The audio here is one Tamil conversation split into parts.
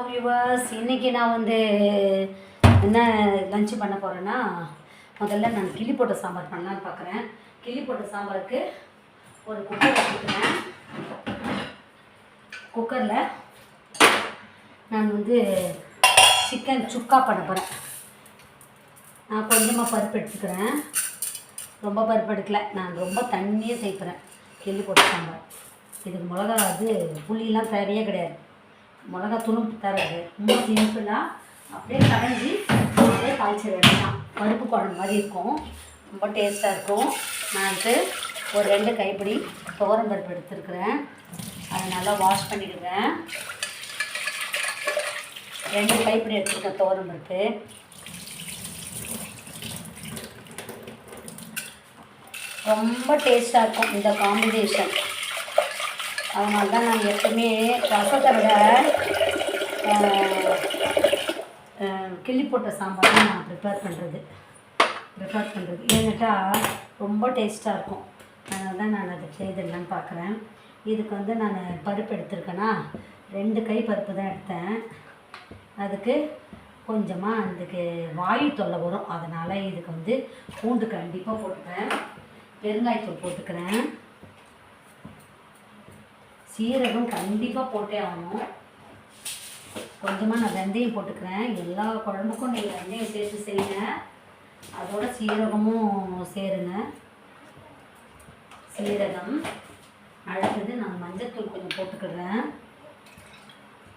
வியூவர்ஸ், இன்றைக்கி நான் வந்து என்ன லஞ்சு பண்ண போகிறேன்னா, முதல்ல நான் கிள்ளி போட்ட சாம்பார் பண்ணலான்னு பார்க்குறேன். கிள்ளி போட்ட சாம்பாருக்கு ஒரு குக்கர் வச்சுக்கிறேன். குக்கரில் நான் வந்து சிக்கன் சுக்கா பண்ண போகிறேன். நான் கொஞ்சமாக பருப்பு எடுத்துக்கிறேன். ரொம்ப பருப்பு எடுக்கல, நான் ரொம்ப தண்ணியே சேர்க்குறேன். கிள்ளி போட்ட சாம்பார் இதுக்கு மிளகா புளியெலாம் தேவையே கிடையாது. மிளகா துணுப்பு தராது. ரொம்ப சிம்பிளாக அப்படியே கடைஞ்சி அப்படியே காய்ச்சி வேண்டாம். பருப்பு குழம்பு மாதிரி இருக்கும், ரொம்ப டேஸ்ட்டாக இருக்கும். நான் ஒரு 2 கைப்பிடி துவரம் பருப்பு எடுத்துருக்குறேன். அதை நல்லா வாஷ் பண்ணிக்கிறேன். 2 கைப்பிடி எடுத்துருக்கேன் துவரம் பருப்பு. ரொம்ப டேஸ்ட்டாக இருக்கும் இந்த காம்பினேஷன். அதனால தான் நான் எப்பவுமே ரசத்தை விட கிள்ளி போட்ட சாம்பார் தான் நான் ப்ரிப்பேர் பண்ணுறது. ஏன்னுட்டா ரொம்ப டேஸ்ட்டாக இருக்கும். அதனால தான் நான் அதை செய்திடலான்னு பார்க்குறேன். இதுக்கு நான் பருப்பு எடுத்துருக்கேன்னா 2 கை பருப்பு தான் எடுத்தேன். அதுக்கு கொஞ்சமாக அதுக்கு வாயு தொல்லை வரும். அதனால் இதுக்கு பூண்டு கண்டிப்பாக போட்டுக்கிறேன். பெருங்காயத்தூள் போட்டுக்கிறேன். சீரகம் கண்டிப்பாக போட்டே ஆகணும். கொஞ்சமாக நான் வெந்தயம் போட்டுக்கிறேன். எல்லா குழம்புக்கும் நீங்கள் வெந்தயம் சேர்த்து செய்யுங்க, அதோட சீரகமும் சேருங்க. சீரகம். அடுத்தது நான் மஞ்சத்தூள் கொஞ்சம் போட்டுக்கிறேன்.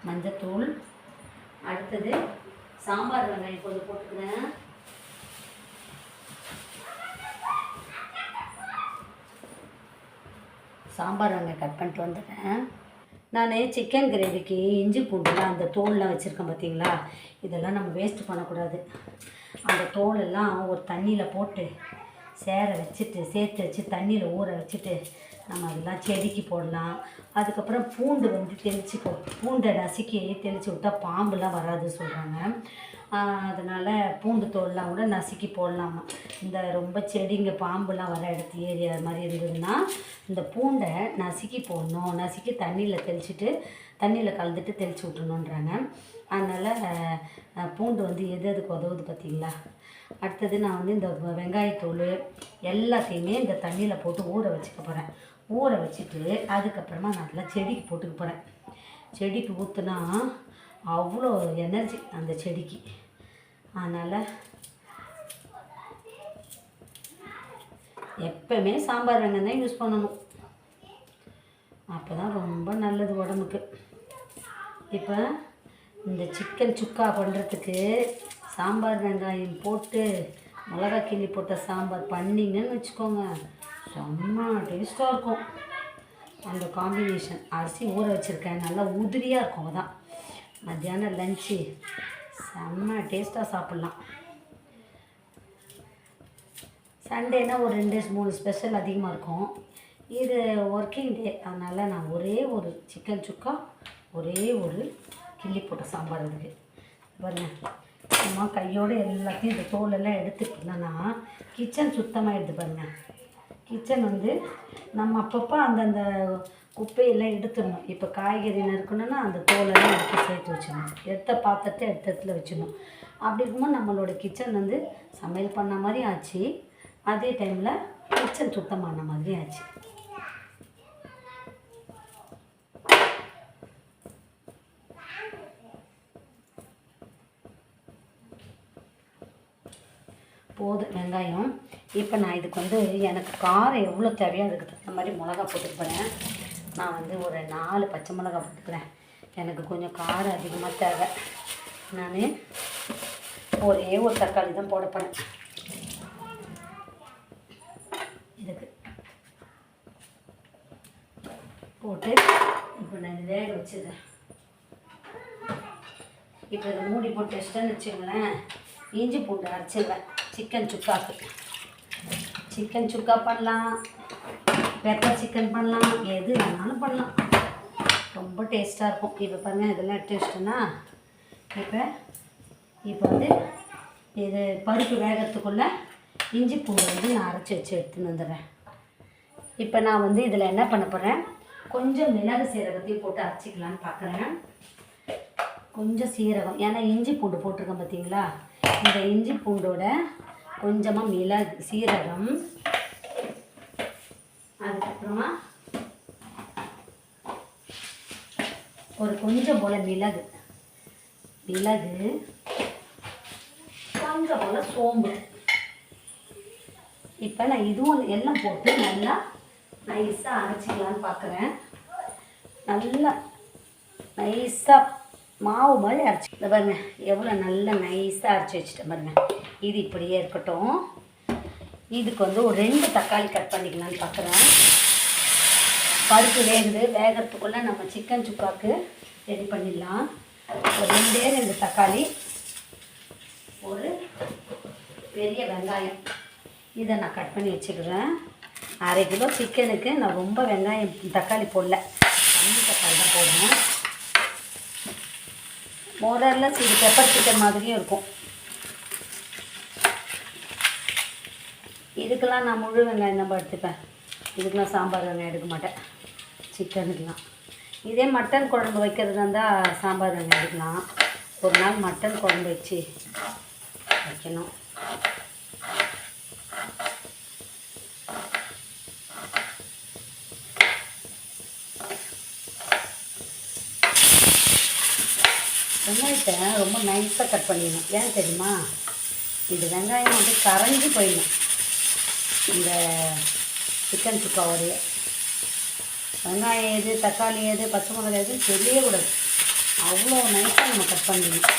மஞ்சத்தூள். அடுத்தது சாம்பார் வெங்காயம் கொஞ்சம் போட்டுக்கிறேன். சாம்பார் வெங்காயம் கட் பண்ணிட்டு வந்துட்டேன். நான் சிக்கன் கிரேவிக்கு இஞ்சி பூண்டுலாம் அந்த தோல்லாம் வச்சுருக்கேன் பார்த்தீங்களா, இதெல்லாம் நம்ம வேஸ்ட் பண்ணக்கூடாது. அந்த தோலெல்லாம் ஒரு தண்ணியில் போட்டு சேர்த்து வச்சு தண்ணியில் ஊற வச்சுட்டு நம்ம அதெல்லாம் செடிக்கு போடலாம். அதுக்கப்புறம் பூண்டு பூண்டை நசுக்கி தெளித்து விட்டால் பாம்புலாம் வராது சொல்கிறாங்க. அதனால் பூண்டு தோல்லாம் கூட நசுக்கி போடலாமா. இந்த ரொம்ப செடிங்க பாம்புலாம் வர ஏரியா மாதிரி இருந்ததுன்னா இந்த பூண்டை நசுக்கி போடணும். நசுக்கி தண்ணியில் கலந்துட்டு தெளித்து விட்டுணுன்றாங்க. அதனால் பூண்டு எதுக்கு உதவுது பார்த்தீங்களா. அடுத்தது நான் இந்த வெங்காயத்தூள் எல்லாத்தையுமே இந்த தண்ணியில் போட்டு ஊற வச்சுக்க போகிறேன். ஊற வச்சுட்டு அதுக்கப்புறமா நல்லா செடிக்கு போட்டுக்க போகிறேன். செடிக்கு ஊற்றுனா அவ்வளோ எனர்ஜி அந்த செடிக்கு. அதனால் எப்பவுமே சாம்பார் வெங்காயம் தான் யூஸ் பண்ணணும். அப்போ தான் ரொம்ப நல்லது உடம்புக்கு. இப்போ இந்த சிக்கன் சுக்கா பண்ணுறதுக்கு சாம்பார் வெங்காயம் போட்டு மிளகா கிள்ளி போட்ட சாம்பார் பண்ணிங்கன்னு வச்சுக்கோங்க, செம்ம டேஸ்ட்டாக இருக்கும் அந்த காம்பினேஷன். அரிசி ஊற வச்சுருக்கேன், நல்லா உதிரியாக இருக்கும். அதான் மத்தியானம் லஞ்சு செம்ம டேஸ்ட்டாக சாப்பிட்லாம். சண்டேனா ஒரு 2-3 ஸ்பெஷல் அதிகமாக இருக்கும். இது ஒர்க்கிங் டே, அதனால் நான் ஒரே ஒரு சிக்கன் சுக்கா, ஒரே ஒரு கிள்ளி போட்ட சாம்பார் இருக்குது பாருங்கள். சும்மா கையோடு எல்லாத்தையும் இந்த தோலெல்லாம் எடுத்துக்கிட்டோன்னா கிச்சன் சுத்தமாக எடுத்து பாருங்கள். கிச்சன் நம்ம அப்பப்போ அந்தந்த குப்பையெல்லாம் எடுத்துடணும். இப்போ காய்கறி நறுக்கணுன்னா அந்த தோலெல்லாம் எடுத்து சேர்த்து வச்சிடணும். எடுத்த பாத்திரத்தை எடுத்த இடத்துல வச்சிடணும். அப்படி இருக்கும்போது நம்மளோட கிச்சன் சமையல் பண்ண மாதிரி ஆச்சு, அதே டைமில் கிச்சன் சுத்தமான மாதிரி ஆச்சு. போதும் வெங்காயம். இப்போ நான் இதுக்கு எனக்கு காரம் எவ்வளோ தேவையோ அதுக்கு தகுந்த மாதிரி மிளகா போட்டுக்கிறேன். நான் ஒரு 4 பச்சை மிளகா போட்டுக்கிறேன். எனக்கு கொஞ்சம் காரம் அதிகமாக தேவை. நான் ஒரே ஒரு தக்காளி தான் போட போகிறேன் இதுக்கு. போட்டு இப்போ நான் இது வேக வச்சுருக்கேன். இப்போ இதை மூடி போட்டு வச்சுட்டேன்னு வச்சுக்கோங்களேன், இஞ்சி பூண்டு அரைச்சிடுவேன். சிக்கன் சுக்கா பண்ணலாம், பெப்பர் சிக்கன் பண்ணலாம், எது வேணாலும் பண்ணலாம். ரொம்ப டேஸ்ட்டாக இருக்கும். இப்போ பாருங்கள், இதெல்லாம் எடுத்து வச்சிட்டோன்னா இப்போ இது பருப்பு வேகிறதுக்குள்ளே இஞ்சி பூண்டு நான் அரைச்சி வச்சு எடுத்துன்னு வந்துடுறேன். இப்போ நான் இதில் என்ன பண்ண போகிறேன், கொஞ்சம் மிளகு சீரகத்தையும் போட்டு அரைச்சிக்கலான்னு பார்க்குறேன். கொஞ்சம் சீரகம், ஏன்னா இஞ்சி பூண்டு போட்டிருக்கேன் பார்த்தீங்களா, இந்த இஞ்சி பூண்டோட கொஞ்சமாக மிளகு, சீரகம், அதுக்கப்புறமா ஒரு கொஞ்சம் போல் மிளகு, கொஞ்சம் போல் சோம்பு. இப்போ நான் இதுவும் எல்லாம் போட்டு நல்லா நைஸாக அரைச்சிக்கலான்னு பார்க்குறேன். நல்லா நைஸாக மாவு மாதிரி அரைச்சி, இந்த பாருங்க எவ்வளோ நல்லா நைஸாக அரைச்சி வச்சுட்டேன் பாருங்க. இது இப்படியே இருக்கட்டும். இதுக்கு வந்து ஒரு 2 தக்காளி கட் பண்ணிக்கலான்னு பார்க்குறேன். பருப்பு வேகிறதுக்குள்ளே நம்ம சிக்கன் சுக்காவுக்கு ரெடி பண்ணிடலாம். ஒரு 2 தக்காளி, ஒரு பெரிய வெங்காயம், இதை நான் கட் பண்ணி வச்சுக்கிறேன். 1/2 கிலோ சிக்கனுக்கு நான் ரொம்ப வெங்காயம் தக்காளி போடல, கம்மி தக்காளி தான் போடுவேன். மோரரில் இது பெப்பர் சிக்கன் மாதிரியும் இருக்கும். இதுக்கெல்லாம் நான் முழு வெங்காயம் தான் எடுத்துப்பேன். இதுக்கெலாம் சாம்பார் வெங்காயம் எடுக்க மாட்டேன் சிக்கனுக்கெலாம். இதே மட்டன் குழம்பு வைக்கிறதா இருந்தால் சாம்பார் வெங்காயம் எடுக்கலாம். ஒரு நாள் மட்டன் குழம்பு வச்சு வைக்கணும். வெங்காயத்தை ரொம்ப நைஸாக கட் பண்ணிடணும். ஏன் தெரியுமா, இது வெங்காயம் வந்து கரைஞ்சி போயிடணும். இந்த சிக்கன் சுக்காவோடைய வெங்காயம் எது, தக்காளி எது, பச்சை மிளகாய் எது தெரியக்கூடாது. அவ்வளோ நைஸாக நம்ம கட் பண்ணிடணும்.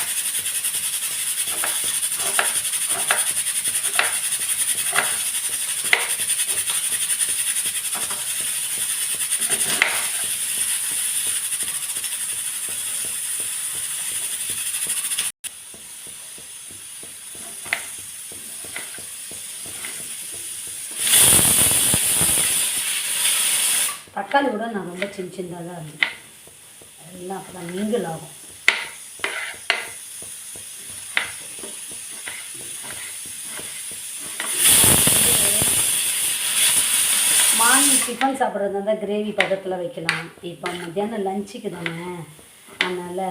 தக்காளி கூட நான் ரொம்ப சின்னதாக தான் இருந்தேன். எல்லாம் அப்போ தான் நீங்கள் ஆகும். மார்னிங் டிஃபன் சாப்பிட்றது இருந்தால் கிரேவி பதத்தில் வைக்கலாம். இப்போ மத்தியானம் லஞ்சுக்கு தானே, அதனால்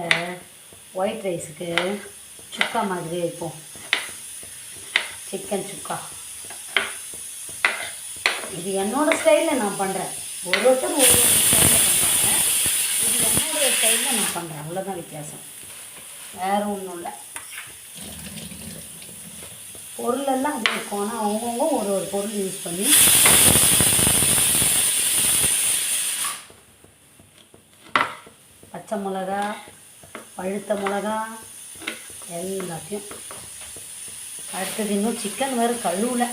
ஒயிட் ரைஸுக்கு சுக்கா மாதிரி வைப்போம். சிக்கன் சுக்கா இது என்னோடய ஸ்டைலில் நான் பண்ணுறேன். ஒருத்தர் ஒரு ஸ்டைலில் பண்ணுறாங்க. இது என்னுடைய ஸ்டைலில் நான் பண்ணுறேன். அவ்வளோதான் வித்தியாசம், வேறு ஒன்றும் இல்லை. பொருளெல்லாம் அது இருக்கும், ஆனால் அவங்கவுங்க ஒரு பொருள் யூஸ் பண்ணி பச்சை மிளகா, பழுத்த மிளகா எல்லாத்தையும். அடுத்தது இன்னும் சிக்கன் வேறு கழுவலை.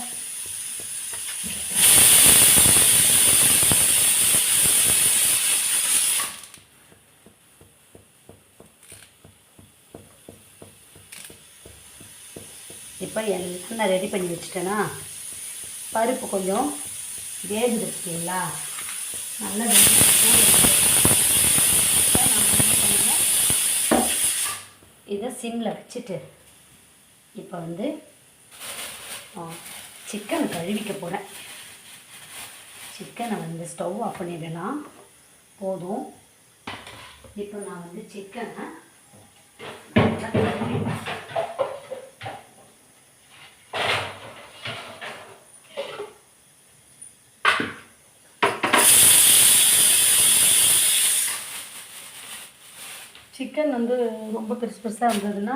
இப்போ எல்லாம் நான் ரெடி பண்ணி வச்சுட்டேன்னா, பருப்பு கொஞ்சம் வேகுது இருக்கீங்களா, நல்லா இதை சிம்மில் வச்சுட்டு இப்போ வந்து சிக்கனை கழுவிக்க போகிறேன். சிக்கனை வந்து ஸ்டவ் ஆஃப் பண்ணிடலாம், போதும். இப்போ நான் வந்து சிக்கனை சிக்கன் வந்து ரொம்ப பெருசாக இருந்ததுன்னா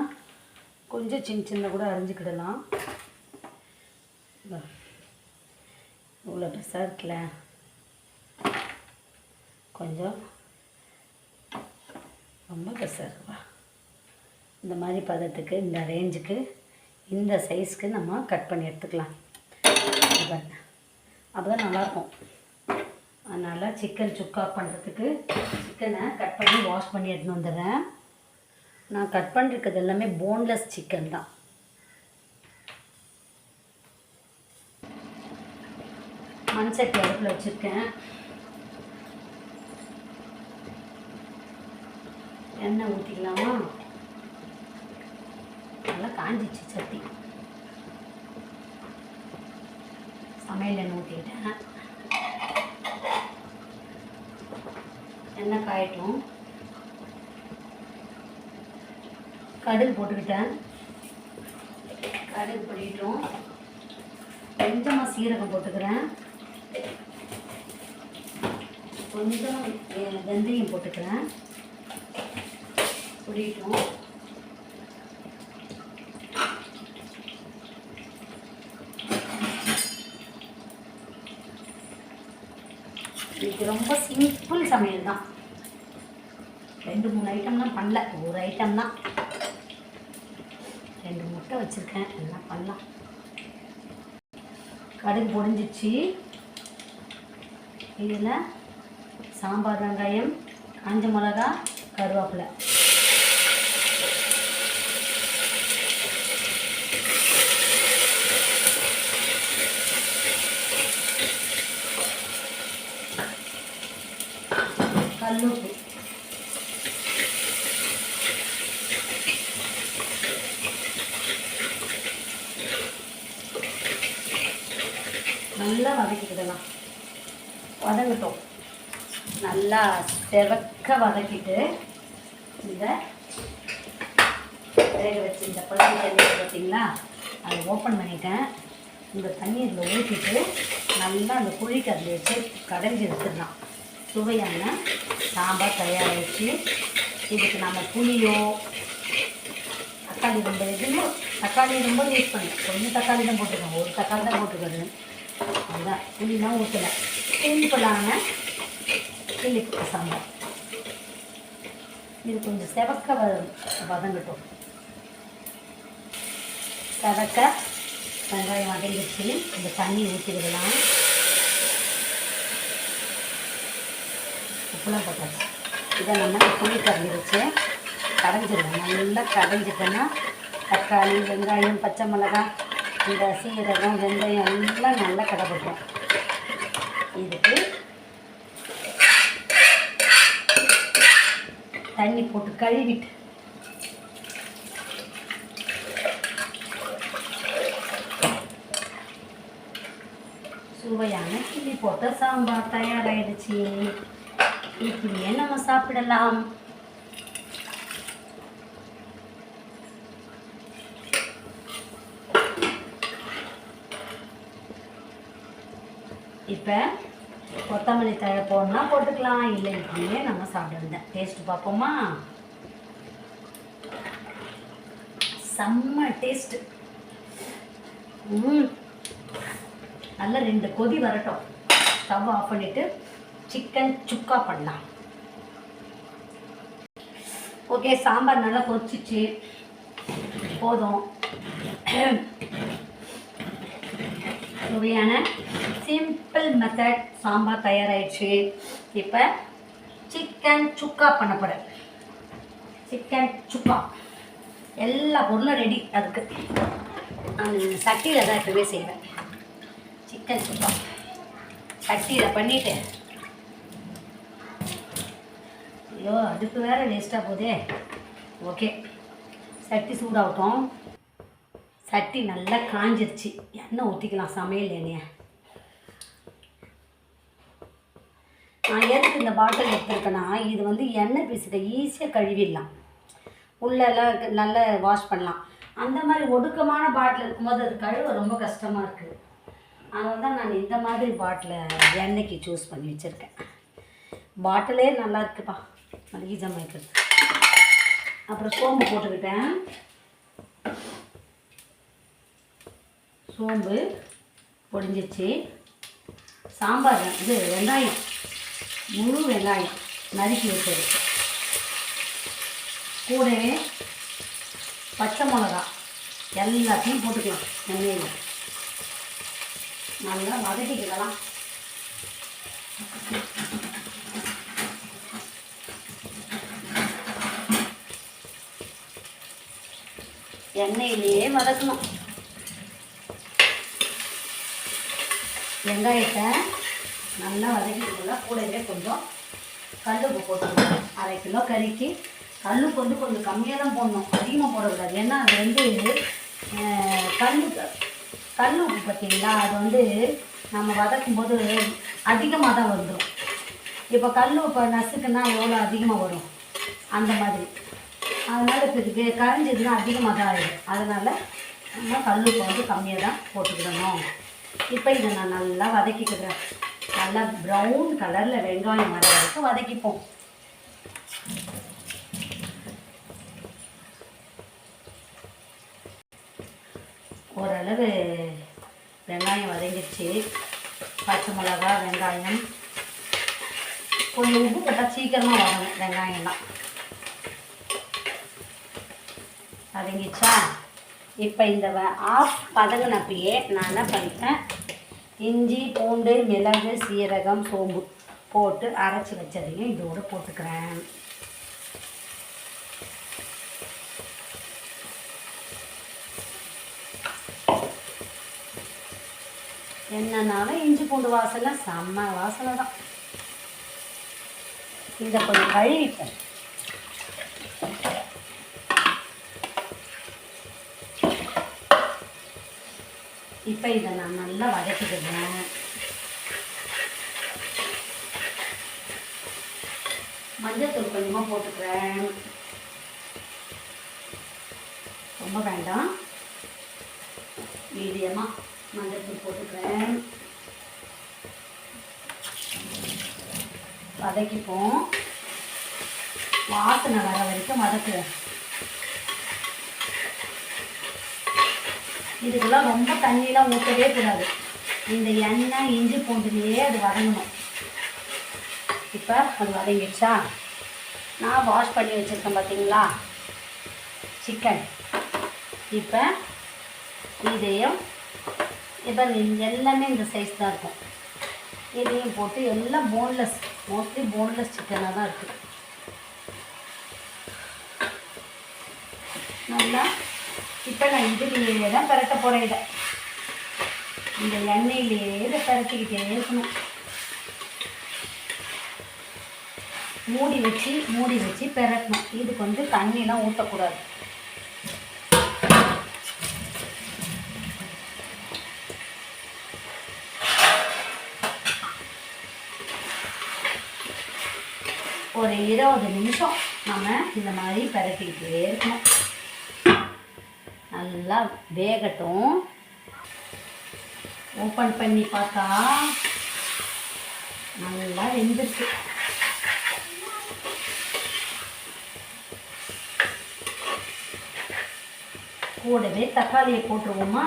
கொஞ்சம் சின்ன கூட அரிஞ்சிக்கிடலாம். இவ்வளோ பெருசாக இருக்குல்ல, கொஞ்சம் ரொம்ப பெருசாக இருக்குப்பா. இந்த மாதிரி பதத்துக்கு, இந்த ரேஞ்சுக்கு, இந்த சைஸ்க்கு நம்ம கட் பண்ணி எடுத்துக்கலாம். அப்போ தான் நல்லாயிருக்கும். அதனால் சிக்கன் சுக்கா பண்ணுறதுக்கு சிக்கனை கட் பண்ணி வாஷ் பண்ணி எடுத்துன்னு வந்துடுறேன். நான் கட் பண்ணிருக்கிறது எல்லாமே போன்லெஸ் சிக்கன் தான். மண் சட்டி அடுப்பில் வச்சுருக்கேன். எண்ணெய் ஊற்றிக்கலாமா? நல்லா காஞ்சிச்சு சட்டி. சமையல் எண்ணெய் ஊற்றிக்கிட்டேன். எண்ணெய் காயட்டும். கடுகு போட்டுக்கிட்டேன். கடுகு பொடிட்டோம். கொஞ்சமாக சீரகம் போட்டுக்கிறேன். கொஞ்சம் வெந்தயம் போட்டுக்கிறேன். பொடிட்டோம். இது ரொம்ப சிம்பிள் சமையல் தான். 2-3 ஐட்டம் தான் பண்ணல, ஒரு ஐட்டம் தான். 2 முட்டை வச்சுருக்கேன், என்ன பண்ணலாம். கடுகு பொடிஞ்சிச்சு. இதில் சாம்பார் வெங்காயம், காஞ்ச மிளகா, கருவேப்பிலை. கல்லுப்பு. நல்லா வதக்கிக்கிடலாம். வதங்கட்டும். நல்லா செவக்க வதக்கிட்டு இந்த வேக வச்சு இந்த பழனி தண்ணி பார்த்தீங்களா, அதை ஓப்பன் பண்ணிட்டேன். இந்த தண்ணீரில் ஊற்றிட்டு நல்லா அந்த குழிக்கறில் வச்சு கடைஞ்சி எடுத்துடலாம். சுவையான சாம்பார் தயாராகிடுச்சு. இதுக்கு நம்ம புளியோ தக்காளி ரொம்ப எதுவும் தக்காளி ரொம்ப யூஸ் பண்ணேன். கொஞ்சம் தக்காளி தான் போட்டுருக்கேன், ஒரு தக்காளி தான் போட்டுக்கிறது. அதுதான் புளிலாம் ஊற்றலை. சிம்பிளான கிளிப்பு சாம்பார். இது கொஞ்சம் செவக்க வதங்கட்டும். செவக்க வெங்காயம் வதங்கிடுச்சு. இந்த தண்ணி ஊற்றிவிடலாம். உப்புலாம் போட்டாச்சு. இதை நம்ம புளி கறி வச்சு கடைஞ்சிடுவோம். நல்லா கடைஞ்சிட்டோன்னா தக்காளி, வெங்காயம், பச்சை மிளகாய், இந்த சீரகம், வெந்தயம் எல்லாம் நல்லா கடைப்பட்டோம். இதுக்கு தண்ணி போட்டு கழுவிட்டு சுவையான கிள்ளி போட்ட சாம்பார் தயாராகிடுச்சு. இப்படியே நம்ம சாப்பிடலாம். இப்போ கொத்தமல்லி தழை போடணும்னா போட்டுக்கலாம், இல்லை இப்படியே நம்ம சாப்பிடுவோம். டேஸ்ட்டு பார்ப்போமா? செம்ம டேஸ்ட்டு. நல்லா 2 கொதி வரட்டும். ஸ்டவ் ஆஃப் பண்ணிவிட்டு சிக்கன் சுக்கா பண்ணலாம். ஓகே, சாம்பார் நல்லா கொதிச்சிச்சு. போதும். சுவையான சிம்பிள் மெத்தட் சாம்பார் தயாராகிடுச்சு. இப்போ சிக்கன் சுக்கா பண்ண போகிறேன். சிக்கன் சுக்கா எல்லா பொருளும் ரெடி. அதுக்கு நான் சட்டியில் தான் எப்பவுமே செய்வேன். சிக்கன் சுக்கா சட்டியில் பண்ணிவிட்டு, ஐயோ அடுப்பு வேறு வேஸ்ட்டாக போதே. ஓகே, சட்டி சூடாகட்டும். சட்டி நல்லா காஞ்சிருச்சு. எண்ணெய் ஊற்றிக்கலாம், சமையல் எண்ணெயை. நான் எதுக்கு இந்த பாட்டில் எடுத்துருக்கேன்னா, இது வந்து எண்ணெய் பீஸுக்கு ஈஸியாக கழுவிடலாம். உள்ளெல்லாம் நல்லா வாஷ் பண்ணலாம். அந்த மாதிரி ஒடுக்கமான பாட்டில் இருக்கும்போது அது கழுவ ரொம்ப கஷ்டமாக இருக்குது. அதனால தான் நான் இந்த மாதிரி பாட்டிலை எண்ணெய்க்கு சூஸ் பண்ணி வச்சுருக்கேன். பாட்டிலே நல்லா இருக்குப்பா, மளிகை ஜாமான் வைக்கிறது. அப்புறம் சோம்பு போட்டுக்கிட்டேன். சோம்பு பொடிஞ்சிச்சு. சாம்பார் இது வெங்காயம், முழு வெங்காயம் நறுக்கி வச்சது. கூடவே பச்சை மிளகா எல்லாத்தையும் போட்டுக்கலாம். எண்ணெயில் நல்லா வதக்கிக்கலாம். எண்ணெயிலேயே வதக்கணும். வெங்காயத்தை நல்லா வதக்கிக்கலாம். கூடவே கொஞ்சம் கல்லுப்பு போட்டுக்கலாம். 1/2 கிலோ கறிக்கு கல்லுப்பு வந்து கொஞ்சம் கம்மியாக தான் போடணும், அதிகமாக போடக்கூடாது. ஏன்னா அது வந்து கல்லுப்பு பார்த்தீங்களா, அது வந்து நம்ம வதக்கும் போது அதிகமாக தான் வந்துடும். இப்போ கல்லுப்பை நசுக்குன்னா எவ்வளோ அதிகமாக வரும், அந்த மாதிரி அதனால் இப்போ இதுக்கு கரைஞ்சதுன்னா அதிகமாக தான் ஆகிடும். அதனால் நம்ம கல்லுப்பு வந்து கம்மியாக தான் போட்டுக்கிடணும். இப்போ இதை நான் நல்லா வதக்கிக்கிறேன். நல்லா ப்ரௌன் கலரில் வெங்காயம் வர வரைக்கும் வதக்கிப்போம். ஓரளவு வெங்காயம் வதங்கிடுச்சு. பச்சை மிளகா, வெங்காயம், கொஞ்சம் உப்பு போட்டால் சீக்கிரமாக வதங்கும். வெங்காயம்லாம் வதங்கிச்சா? இப்போ இந்த ஆஃப் பதங்கினப்பையே நான் என்ன பண்ணிட்டேன், இஞ்சி, பூண்டு, மிளகு, சீரகம், சோம்பு போட்டு அரைச்சி வச்சதையும் இதோடு போட்டுக்கிறேன். என்னன்னாலும் இஞ்சி பூண்டு வாசனை செம்ம வாசனை தான். இதை கொஞ்சம் கழுவிப்பேன். இப்போ இதை நான் நல்லா வதக்கிடுவேன். மஞ்சத்தூள் கொஞ்சமாக போட்டுக்கிறேன். ரொம்ப வேண்டாம், மீடியமாக மஞ்சத்தூள் போட்டுக்கிறேன். வதக்கிப்போம். வாசனை வர வரைக்கும் வதக்குவேன். இதுக்கெல்லாம் ரொம்ப தண்ணியெலாம் ஊற்றவே கூடாது. இந்த எண்ணெய் இஞ்சி பூண்டுலேயே அது வதங்கணும். இப்போ அது வதங்கிடுச்சா? நான் வாஷ் பண்ணி வச்சுருக்கேன் பார்த்தீங்களா சிக்கன். இப்போ இதையும் இப்போ எல்லாமே இந்த சைஸ் தான் இருக்கும். இதையும் போட்டு எல்லாம் போன்லெஸ், மோஸ்ட்லி போன்லெஸ் சிக்கனாக தான் இருக்குது. நல்லா இப்போ நான் இதுலேயே தான் பரட்ட போகிறேன். இதை இந்த எண்ணெயிலேயே இதை பரட்டிக்கிட்டே இருக்கணும். மூடி வச்சு பெரட்டணும். இதுக்கு வந்து தண்ணியெலாம் ஊற்றக்கூடாது. ஒரு 20 நிமிஷம் நம்ம இந்த மாதிரி பரட்டிக்கிட்டே இருக்கணும். நல்லா வேகட்டும். ஓப்பன் பண்ணி பார்த்தா நல்லா வெந்துருக்கு. கூடவே தக்காளியை போட்டுருவோமா?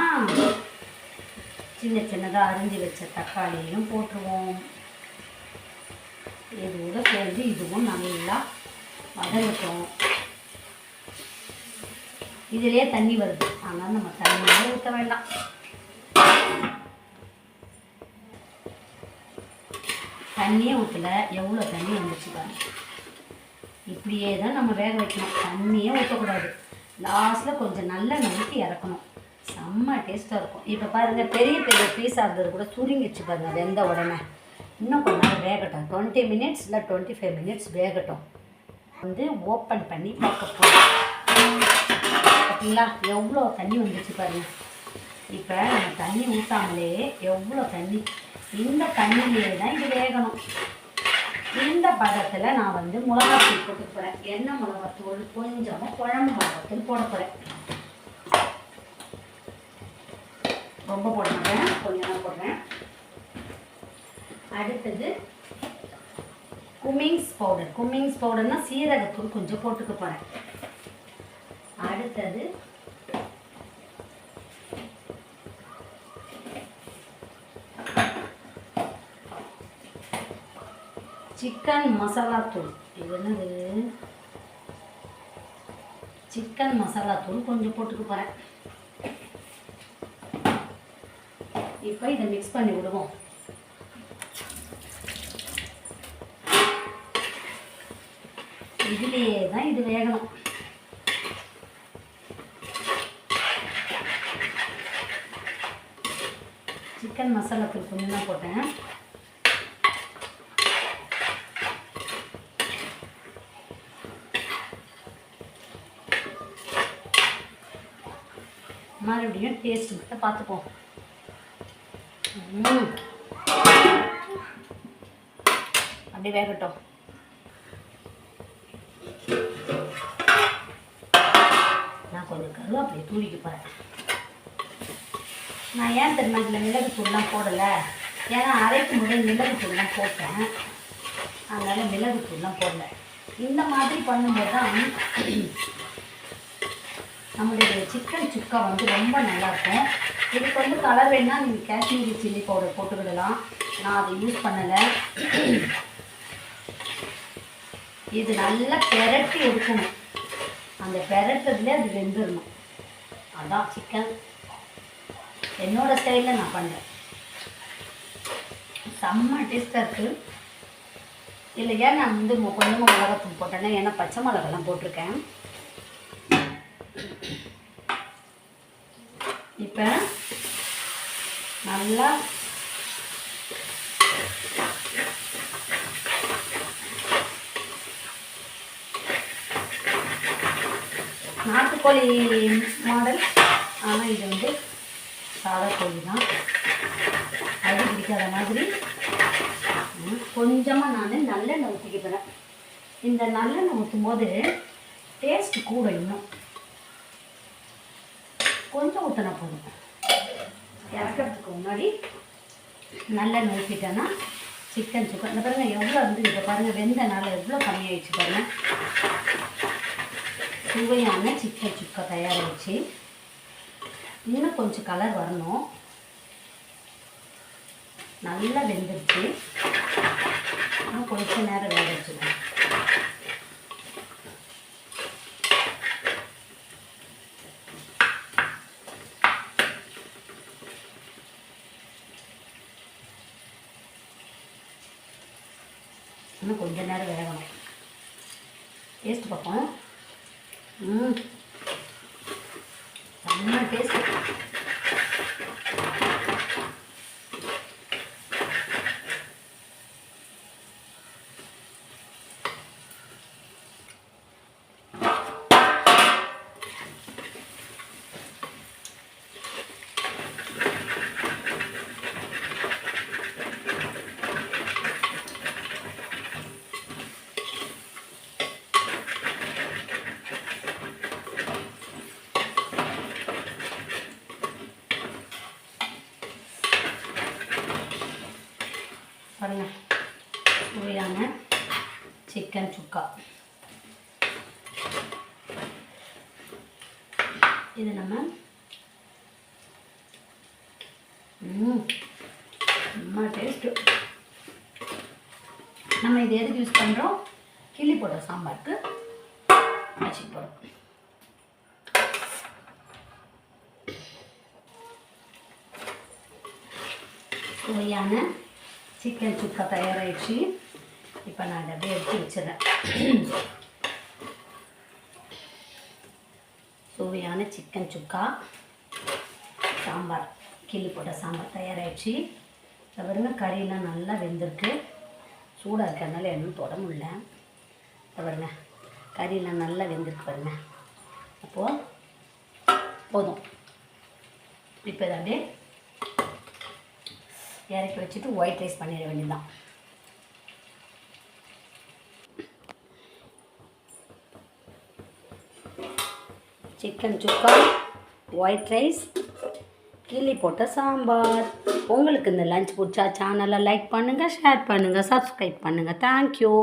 சின்ன சின்னதாக அரிஞ்சு வச்ச தக்காளியையும் போட்டுருவோம். இதோட சேர்ந்து இதுவும் நல்லா வதங்கட்டும். இதிலே தண்ணி வருது, ஆனால் நம்ம தண்ணியே ஊற்ற வேண்டாம். தண்ணியே ஊற்றலை, எவ்வளோ தண்ணி வந்துச்சு பாருங்க. இப்படியே தான் நம்ம வேக வைக்கணும். தண்ணியே ஊற்றக்கூடாது. லாஸ்ட்டில் கொஞ்சம் நல்லெண்ணெய் ஊற்றி இறக்கணும். செம்ம டேஸ்ட்டாக இருக்கும். இப்போ பாருங்கள், பெரிய பெரிய பீஸாக இருந்தது கூட சுருங்கிச்சு பாருங்கள் வெந்த உடனே. இன்னும் கொஞ்ச நேரம் வேகட்டும். 20 மினிட்ஸ் இல்லை 25 மினிட்ஸ் வேகட்டும். வந்து ஓப்பன் பண்ணி பார்க்க போகிறோம். பார்த்தீங்களா எவ்வளோ தண்ணி வந்துச்சு பாருங்கள். இப்போ நம்ம தண்ணி ஊற்றாமலே எவ்வளோ தண்ணி, இந்த தண்ணியிலே தான் இது வேகணும். இந்த பதத்தில் நான் வந்து மிளகாத்தூள் போட்டு போகிறேன். எண்ணெய் மிளகாத்தூள், கொஞ்சமாக குழம்பு மிளகாத்தூள் போட போகிறேன். ரொம்ப போட மாட்டேன், கொஞ்சம் தான் போடுறேன். அடுத்தது குமிங்ஸ் பவுடர். குமிங்ஸ் பவுடர்னால் சீரகத்தூள் கொஞ்சம் போட்டுக்க போகிறேன். அடுத்தது சிக்கன் மசாலா தூள். இது என்னது? சிக்கன் மசாலா தூள் கொஞ்சம் போட்டுக்க போகிறேன். இப்போ இதை மிக்ஸ் பண்ணி விடுவோம். இதுலேயே தான் இது வேகணும். சிக்கன் மசாலா தூள் கொஞ்சம் தான் போட்டேன். மறுபடியும் டேஸ்ட் மட்டும் பார்த்துப்போம். அப்படி வேகட்டும். நான் கொஞ்சம் கருவேப்பிலையை தூவிக்க போகிறேன். நான் ஏன் தெரியுமா இதில் மிளகுத்தூள்லாம் போடலை, ஏன்னா அரைக்கும் போது மிளகுத்தூள்லாம் போட்டேன், அதனால் மிளகுத்தூள்லாம் போடலை. இந்த மாதிரி பண்ணும்போது தான் நம்மளுடைய சிக்கன் சுக்கா வந்து ரொம்ப நல்லாயிருக்கும். இதுக்கு வந்து கலர் வேணால் நீங்கள் காஷ்மீரி சில்லி பவுடர் போட்டுக்கிடலாம். நான் அதை யூஸ் பண்ணலை. இது நல்லா பெரட்டி எடுக்கணும். அந்த பெரட்டுறதுலேயே அது வெந்துடணும். அதான் சிக்கன் என்னோடய ஸ்டைலில் நான் பண்ணேன். செம்ம டேஸ்ட்டாக இருக்குது. இல்லையா நான் வந்து கொஞ்சமாக மிளகாத்தூள் போட்டேன்னா, ஏன்னா பச்சை மிளகாலாம் போட்டிருக்கேன். இப்போ நல்லா நாட்டுக்கோழி மாடல், ஆனால் இது வந்து சாதா கோழி தான். அது பிடிக்காத மாதிரி கொஞ்சமாக நான் நல்லெண்ணெய் ஊற்றிக்கிறேன். இந்த நல்லெண்ணெய் ஊற்றும் போது டேஸ்ட்டு கூட இன்னும் கொஞ்சம் ஊற்றினா போதும். இறக்கிறதுக்கு முன்னாடி நல்லெண்ணெய் ஊற்றிட்டேன்னா சிக்கன் சுக்கா இந்த பாருங்கள் எவ்வளோ வந்து இப்போ பாருங்கள் வெந்தனால எவ்வளோ கம்மியாகிடுச்சு பாருங்கள். சுவையான சிக்கன் சுக்கா தயாராகிடுச்சு. இன்னும் கொஞ்சம் கலர் வரணும். நல்லா வெந்துருச்சு. இன்னும் கொஞ்சம் நேரம் வேக வச்சுக்கணும். இன்னும் கொஞ்சம் நேரம் வேகணும். டேஸ்ட் பார்ப்போம். செம்ம டேஸ்ட். பாருங்கள் சுவையான சிக்கன் சுக்கா. இது நம்ம ரொம்ப டேஸ்ட்டு. நம்ம இது எதுக்கு யூஸ் பண்ணுறோம்? கிள்ளி போட்ட சாம்பாருக்கு வச்சு போகிறோம். சுவையான சிக்கன் சுக்கா தயாராகிடுச்சு. இப்போ நான் அதை அப்படியே எடுத்து வச்சிடறேன். சுவையான சிக்கன் சுக்கா சாம்பார், கிள்ளி போட்ட சாம்பார் தயாராகிடுச்சு. இதை பாருங்க கறியெல்லாம் நல்லா வெந்திருக்கு. சூடாக இருக்கிறதுனால இன்னும் தொட முடியல. இதை பாருங்க கறியெல்லாம் நல்லா வெந்திருக்கு பாருங்க. அப்போது போதும். இப்போ இதை அப்படியே இறக்கி வச்சுட்டு ஒயிட் ரைஸ் பண்ணிட வேண்டியதுதான். சிக்கன் சுக்கா, ஒயிட் ரைஸ், கிள்ளி போட்ட சாம்பார். உங்களுக்கு இந்த லஞ்ச் பிடிச்சா சேனலை லைக் பண்ணுங்கள், ஷேர் பண்ணுங்கள், சப்ஸ்கிரைப் பண்ணுங்கள். தேங்க்யூ.